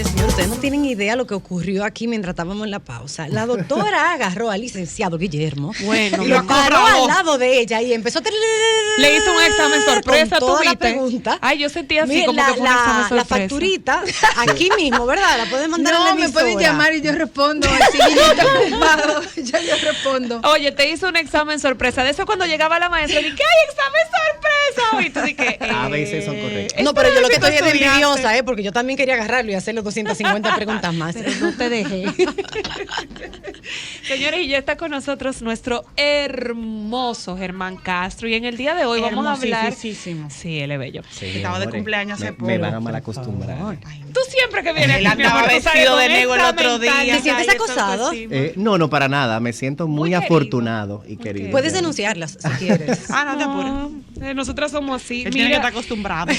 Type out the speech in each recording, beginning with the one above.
señores, ustedes no tienen idea lo que ocurrió aquí mientras estábamos en la pausa. La doctora agarró al licenciado Guillermo Bueno, y lo paró al lado de ella y empezó a... Le hizo un examen sorpresa, con toda ¿tú la viste? pregunta. Ay, yo sentí así Mira, como que fue un examen sorpresa. la facturita, aquí mismo, ¿verdad? La pueden mandar a la No, me emisora. pueden llamar y yo respondo. Si está ocupado, ya yo respondo. Oye, te hizo un examen sorpresa. De eso cuando llegaba la maestra, dije, ¡ay, examen sorpresa! Y tú dices, a veces son correctos. No, pero yo lo que estoy es estudiante. envidiosa, porque yo también quería agarrarlo y hacerle 250 preguntas más. Pero no te dejé. Señores, y ya está con nosotros nuestro hermoso Germán Castro. Y en el día de hoy vamos a hablar. Sí, él es bello. Sí, Estaba de cumpleaños hace poco. Me van a mal acostumbrar. Tú siempre que vienes Él aquí, mi andaba amor, tú sabes, vestido con de negro el esta otro día. mentalidad ¿Te sientes y esa acosado? autoestima. No, para nada. Me siento muy querido. afortunado y querido. Puedes denunciarlas si quieres. Ah, no te apures. Nosotras somos así. Él tiene que estar acostumbrado.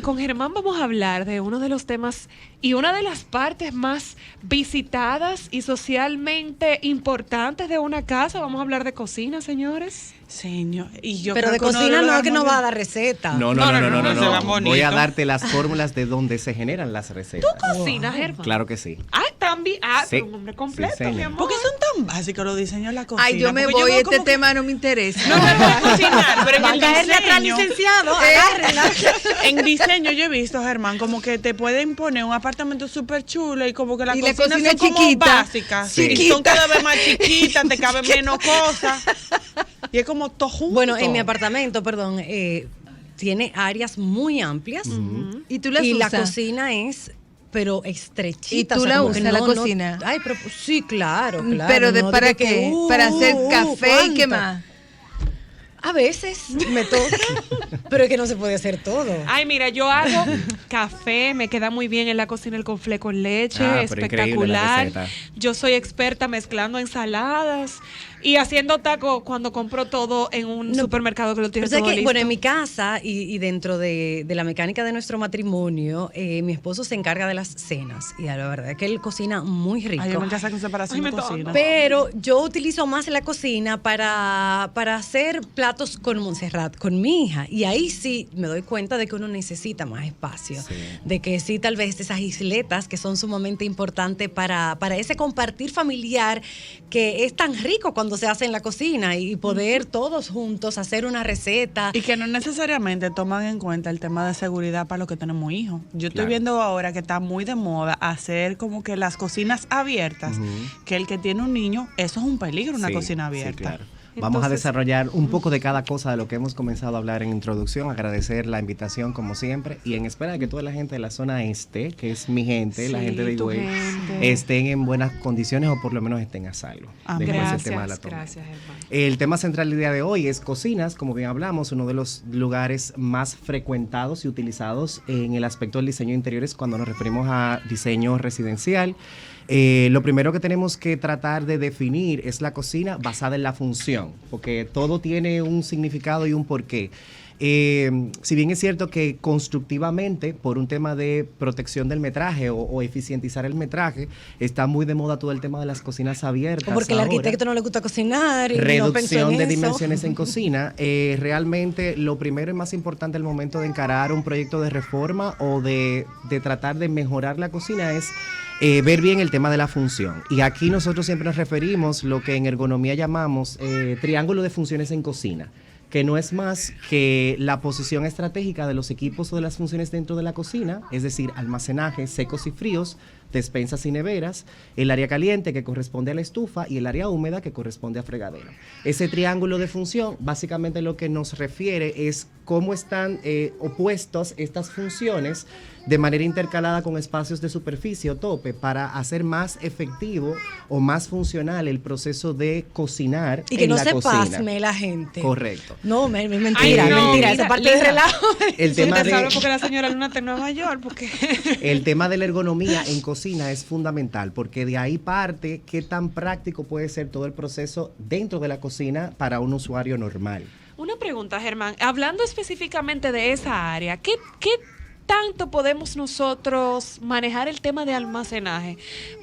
Con Germán vamos a hablar de uno de los temas y una de las partes más visitadas y socialmente importantes de una casa. Vamos a hablar de cocina, señores. Señor, y yo Pero de creo que cocina uno no de es que los nos va a dar receta. No, se va Voy bonito. a darte las fórmulas de donde se generan las recetas. Cocina, Germán. Claro que sí. También. Sí. Pero un hombre completo, Sí, señor. mi amor. ¿Por qué son tan básicos los diseños de la cocina? Ay, yo me Porque voy, veo este como que- tema no me interesa. No me voy a cocinar, pero en Va a el caerle atrás, diseño, licenciado. Agárrenla. en diseño yo he visto, Germán, como que te pueden poner un apartamento súper chulo y como que la Y la cocina cocina son como chiquita. básicas. Sí. Y son cada vez más chiquitas, te caben menos cosas. Y es como todo junto. Bueno, en mi apartamento, tiene áreas muy amplias. ¿Y tú las y usas? la cocina es, pero estrechita. ¿Y tú la como que usas, la cocina? Ay, pero sí, claro. Pero no ¿para digo que, qué? Para hacer café y qué ¿cuánto? más. A veces me toca, pero es que no se puede hacer todo. Ay, mira, yo hago café, me queda muy bien en la cocina el conflé con leche, Pero increíble la espectacular. receta. Yo soy experta mezclando ensaladas y haciendo tacos cuando compro todo en un supermercado que lo tiene Pero todo ¿sabes qué? listo. Bueno, en mi casa y dentro de la mecánica de nuestro matrimonio, mi esposo se encarga de las cenas. Y la verdad es que él cocina muy rico. Ay, yo me casé con separación Ay, de me cocina. Pero yo utilizo más la cocina para hacer platos con Montserrat, con mi hija. Y ahí sí me doy cuenta de que uno necesita más espacio. Sí. De que sí, tal vez esas isletas que son sumamente importantes para ese compartir familiar que es tan rico cuando se hace en la cocina y poder todos juntos hacer una receta. Y que no necesariamente toman en cuenta el tema de seguridad para los que tenemos hijos. Yo estoy Claro. viendo ahora que está muy de moda hacer como que las cocinas abiertas, que el que tiene un niño, eso es un peligro, una Sí, cocina sí, abierta. claro. Vamos a desarrollar un poco de cada cosa de lo que hemos comenzado a hablar en introducción, agradecer la invitación como siempre y en espera de que toda la gente de la zona este, que es mi gente, la Sí, gente de tu Higüey, gente. estén en buenas condiciones o por lo menos estén a salvo. Ah, de cómo es el tema de la Gracias, toma. gracias, Germán. El tema central del día de hoy es cocinas, como bien hablamos, uno de los lugares más frecuentados y utilizados en el aspecto del diseño de interiores cuando nos referimos a diseño residencial. Lo primero que tenemos que tratar de definir es la cocina basada en la función, porque todo tiene un significado y un porqué. Si bien es cierto que constructivamente, por un tema de protección del metraje o eficientizar el metraje, está muy de moda todo el tema de las cocinas abiertas. O porque al ahora. arquitecto no le gusta cocinar y no pensó Reducción en de eso. dimensiones en cocina. Realmente lo primero y más importante al momento de encarar un proyecto de reforma o de tratar de mejorar la cocina es ver bien el tema de la función. Y aquí nosotros siempre nos referimos lo que en ergonomía llamamos triángulo de funciones en cocina, que no es más que la posición estratégica de los equipos o de las funciones dentro de la cocina, es decir, almacenaje, secos y fríos, despensas y neveras, el área caliente que corresponde a la estufa y el área húmeda que corresponde a fregadero. Ese triángulo de función básicamente lo que nos refiere es cómo están opuestos estas funciones de manera intercalada con espacios de superficie o tope para hacer más efectivo o más funcional el proceso de cocinar Y que en no la se cocina. pasme la gente. Correcto. No, mentira, Ay, no, mentira. mira, Esa parte Lisa. de relajo. El tema Usted sabe de... porque la señora Luna está en Nueva York, porque... El tema de la ergonomía en cocina es fundamental porque de ahí parte qué tan práctico puede ser todo el proceso dentro de la cocina para un usuario normal. Una pregunta, Germán. Hablando específicamente de esa área, ¿qué tanto podemos nosotros manejar el tema de almacenaje?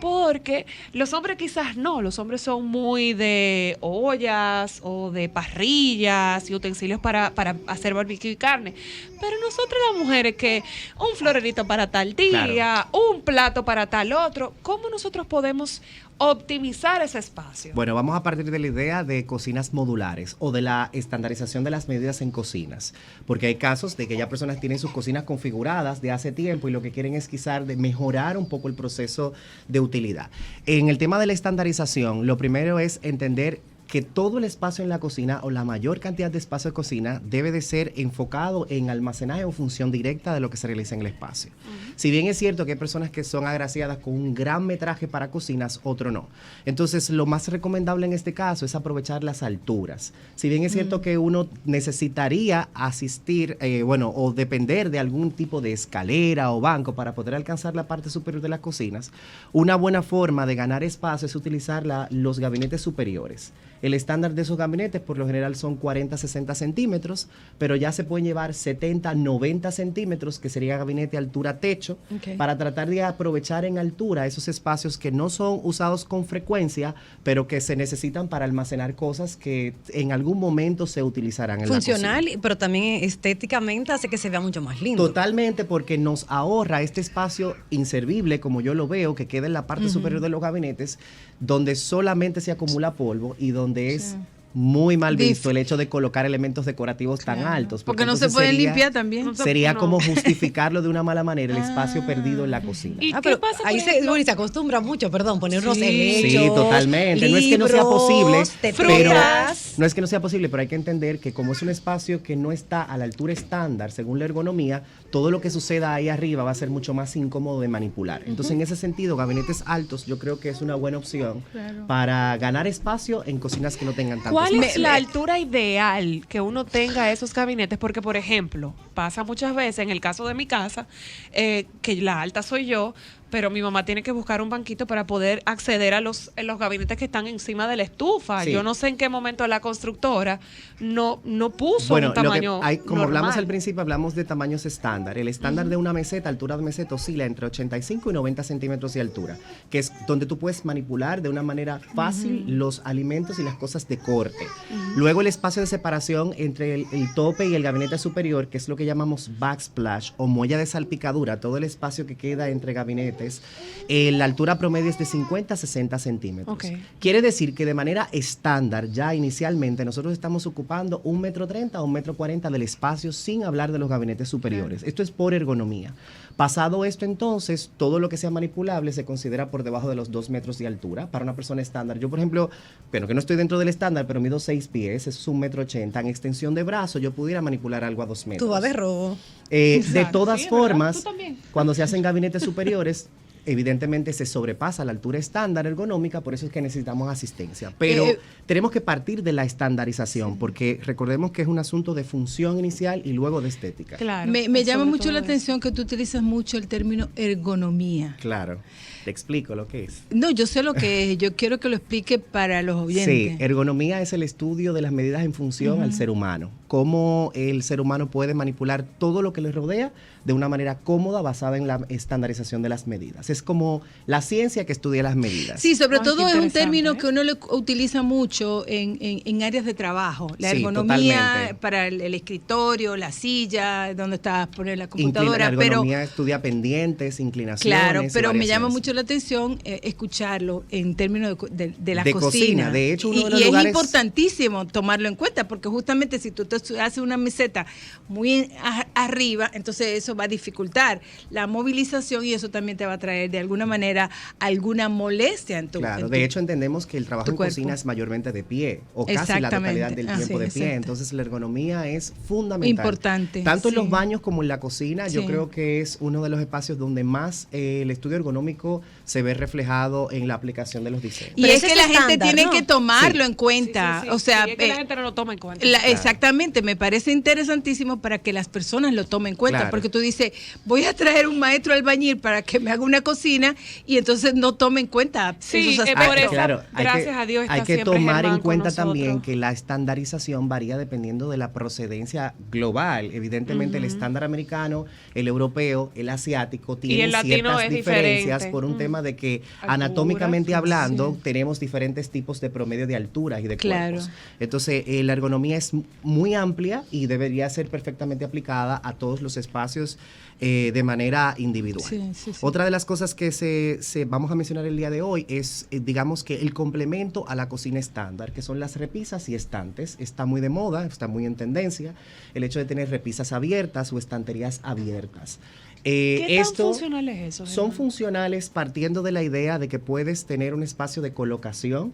Porque los hombres quizás no, los hombres son muy de ollas o de parrillas y utensilios para hacer barbecue y carne. Pero nosotros las mujeres que un florerito para tal día, un plato para tal otro, ¿cómo nosotros podemos optimizar ese espacio? Bueno, vamos a partir de la idea de cocinas modulares o de la estandarización de las medidas en cocinas, porque hay casos de que ya personas tienen sus cocinas configuradas de hace tiempo y lo que quieren es quizás de mejorar un poco el proceso de utilidad. En el tema de la estandarización, lo primero es entender que todo el espacio en la cocina o la mayor cantidad de espacio de cocina debe de ser enfocado en almacenaje o función directa de lo que se realiza en el espacio. Si bien es cierto que hay personas que son agraciadas con un gran metraje para cocinas, otro no. Entonces, lo más recomendable en este caso es aprovechar las alturas. Si bien es cierto que uno necesitaría asistir, o depender de algún tipo de escalera o banco para poder alcanzar la parte superior de las cocinas, una buena forma de ganar espacio es utilizar los gabinetes superiores. El estándar de esos gabinetes por lo general son 40-60 centímetros, pero ya se pueden llevar 70-90 centímetros, que sería gabinete altura-techo, para tratar de aprovechar en altura esos espacios que no son usados con frecuencia, pero que se necesitan para almacenar cosas que en algún momento se utilizarán en funcional, la cocina. pero también estéticamente hace que se vea mucho más lindo. Totalmente, porque nos ahorra este espacio inservible, como yo lo veo, que queda en la parte superior de los gabinetes, donde solamente se acumula polvo y donde es muy mal visto el hecho de colocar elementos decorativos tan altos. Porque no se pueden limpiar también. Sería como justificarlo de una mala manera, el espacio perdido en la cocina. ¿Y qué pero pasa, ahí se acostumbra mucho, poner unos helechos, Sí, totalmente. No es que no sea libros, posible, pero frutas. no es que no sea posible, pero hay que entender que como es un espacio que no está a la altura estándar, según la ergonomía, todo lo que suceda ahí arriba va a ser mucho más incómodo de manipular. Entonces, en ese sentido, gabinetes altos yo creo que es una buena opción para ganar espacio en cocinas que no tengan tanto ¿cuál espacio. es la altura ideal que uno tenga esos gabinetes? Porque, por ejemplo, pasa muchas veces, en el caso de mi casa, que la alta soy yo, pero mi mamá tiene que buscar un banquito para poder acceder a los gabinetes que están encima de la estufa. Sí. Yo no sé en qué momento la constructora no puso un tamaño como normal. hablamos al principio, hablamos de tamaños estándar. El estándar de una meseta, altura de meseta, oscila entre 85 y 90 centímetros de altura, que es donde tú puedes manipular de una manera fácil los alimentos y las cosas de corte. Luego el espacio de separación entre el tope y el gabinete superior, que es lo que llamamos backsplash o molla de salpicadura, todo el espacio que queda entre gabinetes, la altura promedio es de 50 a 60 centímetros. Quiere decir que de manera estándar, ya inicialmente, nosotros estamos ocupando 1,30 m o 1,40 m del espacio sin hablar de los gabinetes superiores. Esto es por ergonomía. Pasado esto, entonces, todo lo que sea manipulable se considera por debajo de los 2 metros de altura para una persona estándar. Yo, por ejemplo, bueno, que no estoy dentro del estándar, pero mido 6 pies, eso es 1,80 m. En extensión de brazo, yo pudiera manipular algo a 2 metros. Tú vas de robo. De todas formas, Tú también. cuando se hacen gabinetes superiores, evidentemente se sobrepasa la altura estándar ergonómica, por eso es que necesitamos asistencia. Pero tenemos que partir de la estandarización, porque recordemos que es un asunto de función inicial y luego de estética. Claro, Me llama sobre mucho todo la eso. atención que tú utilizas mucho el término ergonomía. Claro, te explico lo que es. No, yo sé lo que es, yo quiero que lo explique para los oyentes. Sí, ergonomía es el estudio de las medidas en función al ser humano. Cómo el ser humano puede manipular todo lo que le rodea de una manera cómoda basada en la estandarización de las medidas. Es como la ciencia que estudia las medidas. Sí, sobre Ay, todo qué es un interesante, término que uno lo utiliza mucho en áreas de trabajo. La Sí, ergonomía totalmente. para el escritorio, la silla, donde estás poner la La computadora. Pero ergonomía estudia pendientes, inclinaciones. claro, y pero me llama variaciones. mucho la atención escucharlo en términos de la De cocina. cocina. De hecho, uno de los y lugares- es importantísimo tomarlo en cuenta, porque justamente si tú te haces una meseta muy arriba, entonces eso va a dificultar la movilización y eso también te va a traer de alguna manera alguna molestia en tu Claro, en de tu- hecho entendemos que el trabajo tu en cocina cuerpo. es mayormente de pie, o casi la Exactamente. totalidad del Ah, tiempo sí, de pie. exacto. Entonces la ergonomía es fundamental. Importante, Tanto en sí. los baños como en la cocina, yo Sí. creo que es uno de los espacios donde más el estudio ergonómico se ve reflejado en la aplicación de los diseños. Y Pero es ese que es la el gente estándar, tiene ¿no? que tomarlo Sí. en cuenta. Sí, sí, sí, o sea, sí, es que la gente no lo toma en cuenta. exactamente, me parece interesantísimo para que las personas lo tomen en cuenta, Claro. porque tú dices, voy a traer un maestro albañil para que me haga una cocina y entonces no tome en cuenta Sí, esos por aspectos. eso, claro, gracias a Dios, está hay que siempre tomar en Germán con cuenta nosotros. también que la estandarización varía dependiendo de la procedencia global. Evidentemente, el estándar americano, el europeo, el asiático tienen el latino ciertas es diferencias diferente. por un tema de que Altura, anatómicamente hablando sí. tenemos diferentes tipos de promedio de alturas y de Claro. cuerpos. Entonces, la ergonomía es muy amplia y debería ser perfectamente aplicada a todos los espacios de manera individual. Sí, sí, sí. Otra de las cosas que se vamos a mencionar el día de hoy es, digamos que el complemento a la cocina estándar, que son las repisas y estantes. Está muy de moda, está muy en tendencia, el hecho de tener repisas abiertas o estanterías abiertas. ¿Qué tan funcional es eso, Son Germán? funcionales partiendo de la idea de que puedes tener un espacio de colocación.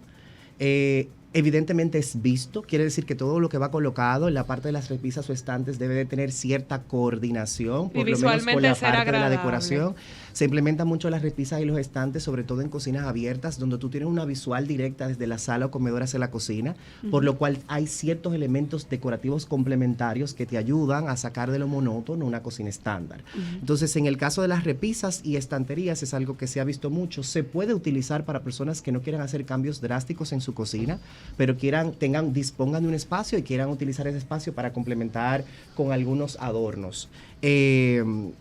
Evidentemente es visto, quiere decir que todo lo que va colocado en la parte de las repisas o estantes debe de tener cierta coordinación, por lo menos con visualmente la ser parte de la agradable. decoración. Se implementan mucho las repisas y los estantes, sobre todo en cocinas abiertas, donde tú tienes una visual directa desde la sala o comedor hacia la cocina, por lo cual hay ciertos elementos decorativos complementarios que te ayudan a sacar de lo monótono una cocina estándar. Entonces, en el caso de las repisas y estanterías, es algo que se ha visto mucho. Se puede utilizar para personas que no quieran hacer cambios drásticos en su cocina, pero dispongan de un espacio y quieran utilizar ese espacio para complementar con algunos adornos.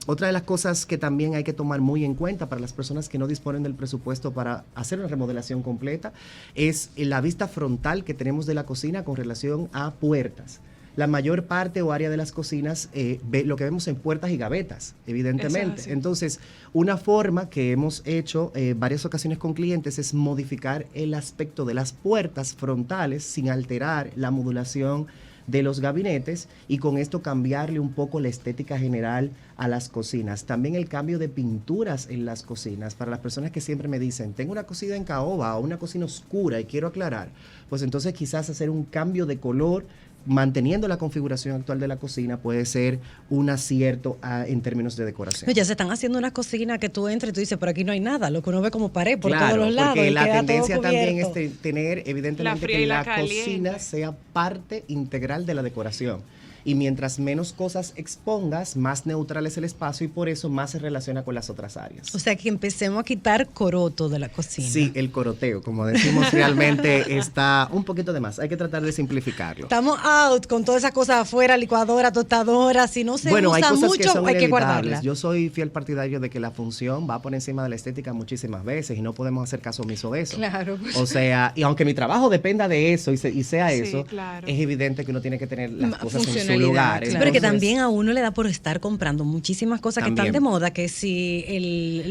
Otra de las cosas que también hay que tomar muy en cuenta para las personas que no disponen del presupuesto para hacer una remodelación completa es la vista frontal que tenemos de la cocina con relación a puertas. La mayor parte o área de las cocinas, lo que vemos en puertas y gavetas, evidentemente. Eso es así. Entonces, una forma que hemos hecho varias ocasiones con clientes es modificar el aspecto de las puertas frontales sin alterar la modulación de los gabinetes y con esto cambiarle un poco la estética general a las cocinas. También el cambio de pinturas en las cocinas. Para las personas que siempre me dicen, tengo una cocina en caoba o una cocina oscura y quiero aclarar, pues entonces quizás hacer un cambio de color manteniendo la configuración actual de la cocina puede ser un acierto en términos de decoración. No, ya se están haciendo unas cocinas que tú entras y tú dices, por aquí no hay nada, lo que uno ve como pared por Claro, todos los lados. porque y la queda todo tendencia también es cubierto. tener La evidentemente fría que y la la caliente. cocina sea parte integral de la decoración. Y mientras menos cosas expongas, más neutral es el espacio y por eso más se relaciona con las otras áreas. O sea, que empecemos a quitar coroto de la cocina. Sí, el coroteo, como decimos, realmente está un poquito de más. Hay que tratar de simplificarlo. Estamos out con todas esas cosas afuera, licuadora, tostadora. Si no se Bueno, hay usa cosas mucho, que son hay que inevitables. guardarla. Yo soy fiel partidario de que la función va por encima de la estética muchísimas veces y no podemos hacer caso omiso de eso. Claro. O sea, y aunque mi trabajo dependa de eso y sea Sí, eso, claro. es evidente que uno tiene que tener las cosas en su Funcionalidad, lugar. claro. Pero que Entonces, también a uno le da por estar comprando muchísimas cosas que También. están de moda, que si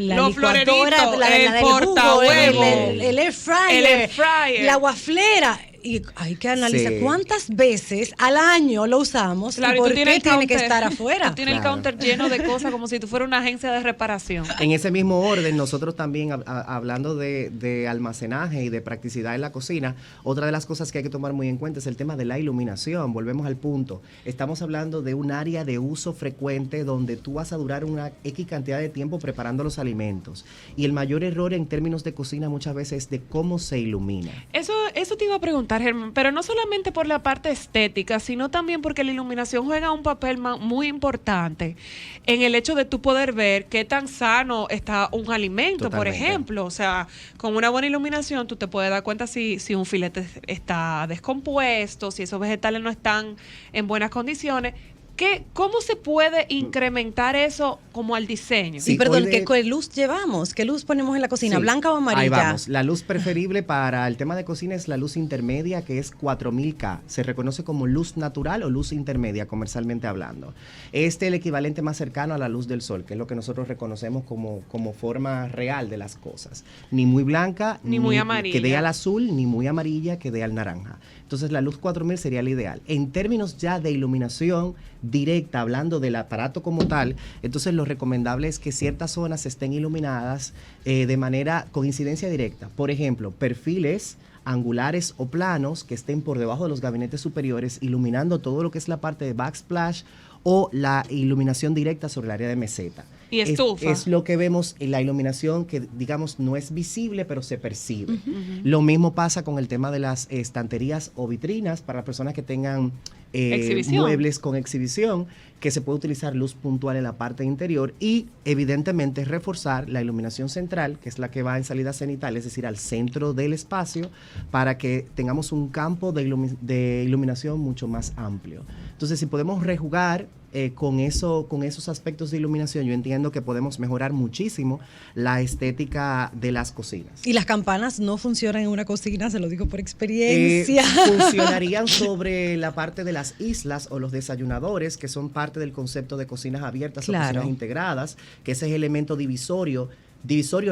la Los licuadora, floreritos, la el del jugo, portahuevo, el air fryer, el air fryer. la waflera. Y hay que analizar Sí. cuántas veces al año lo usamos Claro, y y por tú qué tienes tiene el que counter- estar afuera. Tú tienes Claro. el counter lleno de cosas como si tú fueras una agencia de reparación. En ese mismo orden, nosotros también, hablando de almacenaje y de practicidad en la cocina, otra de las cosas que hay que tomar muy en cuenta es el tema de la iluminación. Volvemos al punto. Estamos hablando de un área de uso frecuente donde tú vas a durar una X cantidad de tiempo preparando los alimentos. Y el mayor error en términos de cocina muchas veces es de cómo se ilumina. Eso te iba a preguntar, Germán, pero no solamente por la parte estética, sino también porque la iluminación juega un papel muy importante en el hecho de tú poder ver qué tan sano está un alimento, por Totalmente. ejemplo. O sea, con una buena iluminación tú te puedes dar cuenta si un filete está descompuesto, si esos vegetales no están en buenas condiciones. ¿Cómo se puede incrementar eso como al diseño? Sí, Sí, perdón, hoy de- ¿qué luz llevamos? ¿Qué luz ponemos en la cocina? Sí, ¿Blanca o amarilla? Ahí vamos. La luz preferible para el tema de cocina es la luz intermedia, que es 4000K. Se reconoce como luz natural o luz intermedia, comercialmente hablando. Este es el equivalente más cercano a la luz del sol, que es lo que nosotros reconocemos como forma real de las cosas. Ni muy blanca, Ni muy amarilla. que dé al azul, ni muy amarilla, que dé al naranja. Entonces la luz 4000 sería la ideal. En términos ya de iluminación directa, hablando del aparato como tal, entonces lo recomendable es que ciertas zonas estén iluminadas de manera coincidencia directa. Por ejemplo, perfiles angulares o planos que estén por debajo de los gabinetes superiores, iluminando todo lo que es la parte de backsplash o la iluminación directa sobre el área de meseta. Y estufa. Es lo que vemos en la iluminación que, digamos, no es visible, pero se percibe. Lo mismo pasa con el tema de las estanterías o vitrinas para las personas que tengan muebles con exhibición, que se puede utilizar luz puntual en la parte interior y evidentemente reforzar la iluminación central, que es la que va en salida cenital, es decir, al centro del espacio, para que tengamos un campo de iluminación mucho más amplio. Entonces, si podemos rejugar con esos aspectos de iluminación, yo entiendo que podemos mejorar muchísimo la estética de las cocinas. Y las campanas no funcionan en una cocina, se lo digo por experiencia. Funcionarían sobre la parte de las islas o los desayunadores, que son parte del concepto de cocinas abiertas o cocinas integradas, que ese es el elemento divisorio,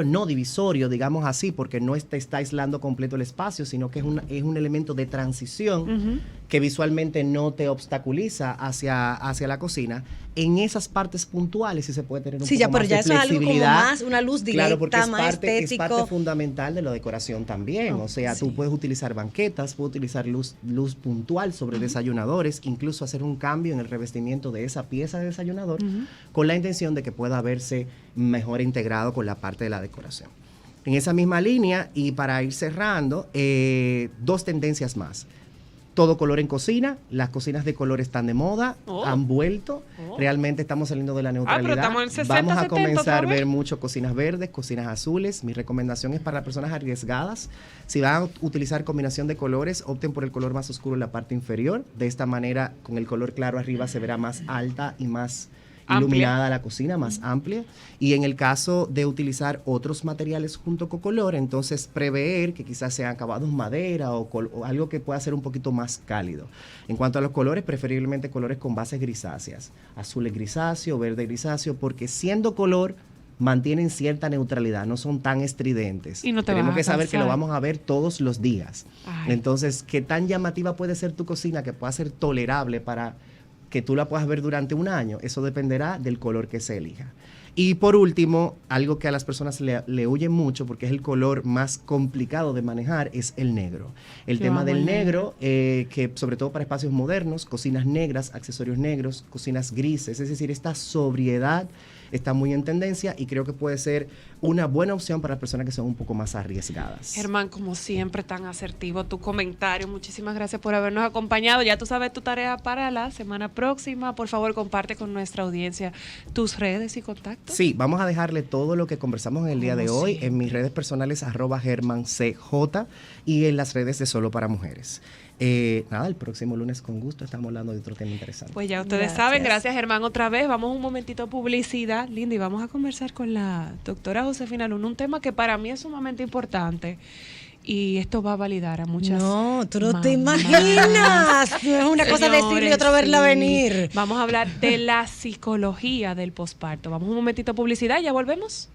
no divisorio, digamos así, porque no está aislando completo el espacio, sino que es un elemento de transición que visualmente no te obstaculiza hacia la cocina. En esas partes puntuales sí se puede tener un poco más de flexibilidad. Eso es algo como más, una luz directa, claro, porque más estético. Es parte fundamental de la decoración también. O sea, tú puedes utilizar banquetas, puedes utilizar luz puntual sobre desayunadores, incluso hacer un cambio en el revestimiento de esa pieza de desayunador con la intención de que pueda verse mejor integrado con la parte de la decoración. En esa misma línea, y para ir cerrando, 2 tendencias más. Todo color en cocina, las cocinas de color están de moda, han vuelto, realmente estamos saliendo de la neutralidad. Pero estamos en 60, vamos a 70, comenzar a ver mucho cocinas verdes, cocinas azules. Mi recomendación es para las personas arriesgadas. Si van a utilizar combinación de colores, opten por el color más oscuro en la parte inferior. De esta manera, con el color claro arriba se verá más alta y más iluminada la cocina, más amplia. Y en el caso de utilizar otros materiales junto con color, entonces prever que quizás sean acabados madera o algo que pueda ser un poquito más cálido. En cuanto a los colores, preferiblemente colores con bases grisáceas, azules grisáceo, verde grisáceo, porque siendo color mantienen cierta neutralidad, no son tan estridentes. Y no te Tenemos vas a que saber cansar. que lo vamos a ver todos los días. Ay. Entonces, ¿qué tan llamativa puede ser tu cocina que pueda ser tolerable para que tú la puedas ver durante un año? Eso dependerá del color que se elija. Y por último, algo que a las personas le huyen mucho, porque es el color más complicado de manejar, es el negro. El tema del negro, que sobre todo para espacios modernos, cocinas negras, accesorios negros, cocinas grises, es decir, esta sobriedad está muy en tendencia y creo que puede ser una buena opción para las personas que son un poco más arriesgadas. Germán, como siempre, tan asertivo tu comentario. Muchísimas gracias por habernos acompañado. Ya tú sabes tu tarea para la semana próxima. Por favor, comparte con nuestra audiencia tus redes y contactos. Sí, vamos a dejarle todo lo que conversamos en el día de hoy en mis redes personales @GermánCJ y en las redes de Solo para Mujeres. Nada, el próximo lunes con gusto estamos hablando de otro tema interesante. Pues ya ustedes saben, gracias Germán otra vez. Vamos un momentito a publicidad, Linda, y vamos a conversar con la doctora Josefina Luna, un tema que para mí es sumamente importante y esto va a validar a muchas No, tú no te mamás. imaginas. No es una cosa decirle y otra verla sí. venir. Vamos a hablar de la psicología del posparto. Vamos un momentito a publicidad y ya volvemos.